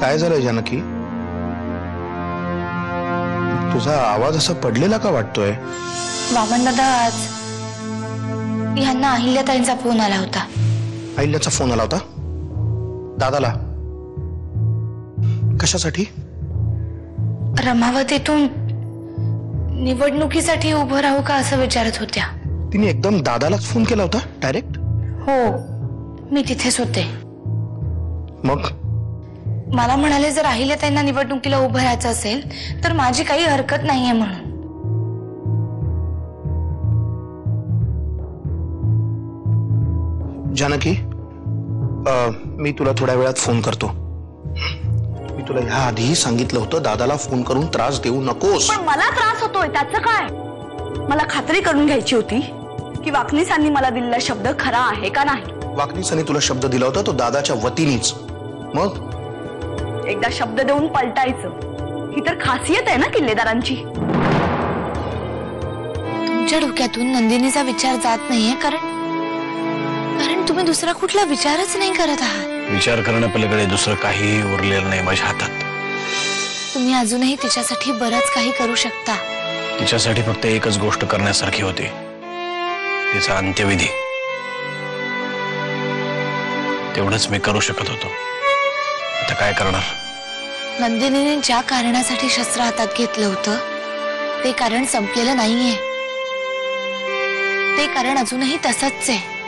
काय झालंय जानकी? तुझा आवाज असा पडलेला का वाटतोय? वामन दादा, आज ह्यांना अहिल्याताईंचा फोन आला होता. अहिल्याचा फोन आला होता दादाला? कशासाठी? रमावतीतून निवडणुकीसाठी उभं राहू का असं विचारत होत्या. तिने एकदम दादालाच फोन केला होता डायरेक्ट? हो, मी तिथेच होते. मग मला म्हणाले जर अहिल्याताईंना निवडणुकीला उभं राहायचं असेल तर माझी काही हरकत नाहीये म्हणून. जानकी, मी तुला थोड्या वेळात फोन करतो. मी तुला ह्या आधीही सांगितलं होतं दादाला फोन करून त्रास देऊ नकोस. पण मला त्रास होतोय त्याचं काय? मला खात्री करून घ्यायची होती की वाकनीसांनी मला दिलेला शब्द खरा आहे का नाही. वाकनीसांनी तुला शब्द दिला होता तो दादाच्या वतीनेच. मग एकदा शब्द देऊन पलटायचं ही तर खासियत आहे ना किल्लेदारांची. तुमच्या डोक्यातून नंदिनीचा विचार जात नाहीये कारण तुम्ही दुसरा कुठला विचारच नाही करत आहात. विचार करण्यापलीकडे दुसरं काही उरलेलं नाही माझ्या हातात. तुम्ही अजूनही तिच्यासाठी बरंच काही करू शकता. तिच्यासाठी फक्त एकच गोष्ट करण्यासारखी होती, तिचा अंत्यविधी. तेवढंच मी करू शकत होतो. आता काय करणार? नंदिनीने ज्या कारणासाठी शस्त्र हातात घेतलं होतं ते कारण संपलेलं नाहीये. ते कारण अजूनही तसंच आहे.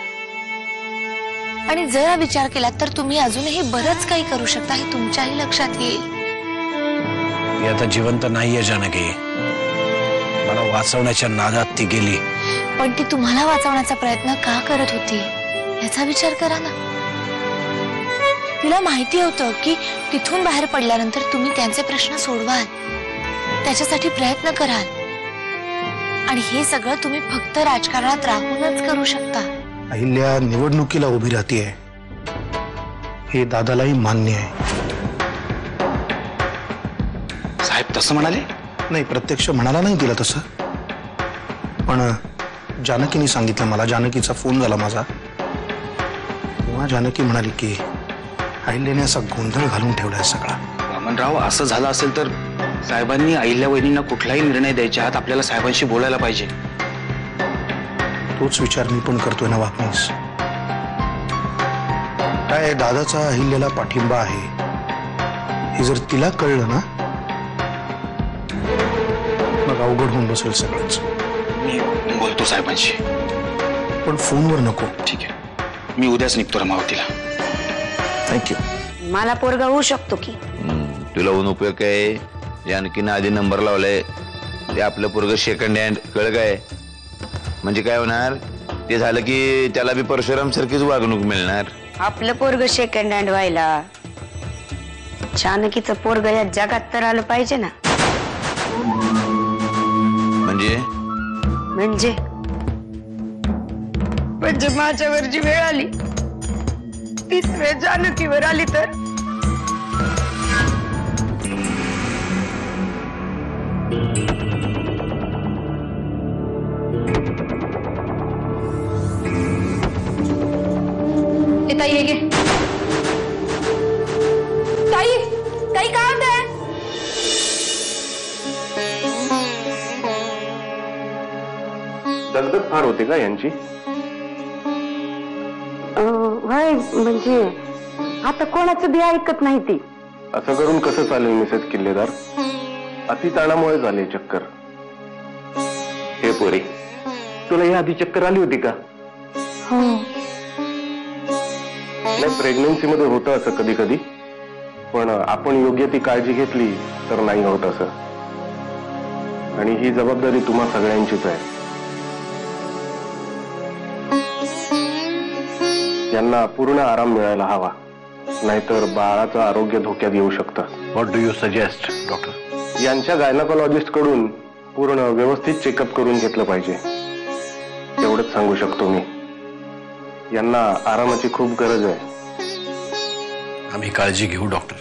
आणि जरा विचार केला तर तुम्ही अजूनही बरंच काही करू शकता हे तुमच्याही लक्षात येईल. ती आता जिवंत नाहीये जानकी. मला वाचवण्याच्या नादात ती गेली. पण ती तुम्हाला वाचवण्याचा प्रयत्न का करत होती याचा विचार करा ना. तिला माहिती होतं की तिथून बाहेर पडल्यानंतर तुम्ही त्यांचे प्रश्न सोडवाल, त्याच्यासाठी प्रयत्न कराल. आणि हे सगळं तुम्ही फक्त राजकारणात राहूनच करू शकता. अहिल्या निवडणुकीला उभी राहतीये हे दादालाही मान्य आहे. साहेब तसं म्हणाले? नाही, प्रत्यक्ष म्हणाला नाही तिला तसं. पण जानकीने सांगितलं मला. जानकीचा फोन झाला माझा तेव्हा जानकी म्हणाली की अहिल्याने असा गोंधळ घालून ठेवलाय सगळा. वामनराव, असं झालं असेल तर साहेबांनी अहिल्या वहिनींना कुठलाही निर्णय द्यायच्या आत आपल्याला साहेबांशी बोलायला पाहिजे. तोच विचार मी पण करतोय ना वाकनीस. काय दादाचा अहिल्याला पाठिंबा आहे हे जर तिला कळलं ना मग अवघड होऊन बसेल सगळंच. मी बोलतो साहेबांशी. पण फोनवर नको. ठीक आहे, मी उद्याच निघतो रमावतीला. थँक्यू. मला पोरगा होऊ शकतो की? तुला होऊन उपयोग काय? जानकीनं आधी नंबर लावलाय. ते आपलं पोरग सेकंड हँड. कळ काय? म्हणजे काय होणार? ते झालं की त्याला बी परशुराम सारखीच वागणूक मिळणार. आपलं पोरग सेकंड हँड व्हायला जानकीचं पोरग या जगात तर आलं पाहिजे ना. म्हणजे माझ्यावर जी वेळ आली तीच वेळ जानकीवर आली तर? ताई ये गे. ताई ताई काय होतंय? दगदग फार होते का यांची? म्हणजे आता कोणाचं बी ऐकत नाही ती. असं करून कसं चालेल मिसेस किल्लेदार? अति ताणामुळे झाले चक्कर. हे पोरी, तुला या आधी चक्कर आली होती का? हो. नाही, प्रेग्नन्सी मध्ये होतं असं कधी कधी. पण आपण योग्य ती काळजी घेतली तर नाही होत असं. आणि ही जबाबदारी तुम्हा सगळ्यांचीच आहे. यांना पूर्ण आराम मिळायला हवा, नाहीतर बाळाचं आरोग्य धोक्यात येऊ शकतं. What do you suggest doctor? यांच्या गायनाकोलॉजिस्ट कडून पूर्ण व्यवस्थित चेकअप करून घेतलं पाहिजे. एवढंच सांगू शकतो मी. यांना आरामाची खूप गरज आहे. आम्ही काळजी घेऊ डॉक्टर.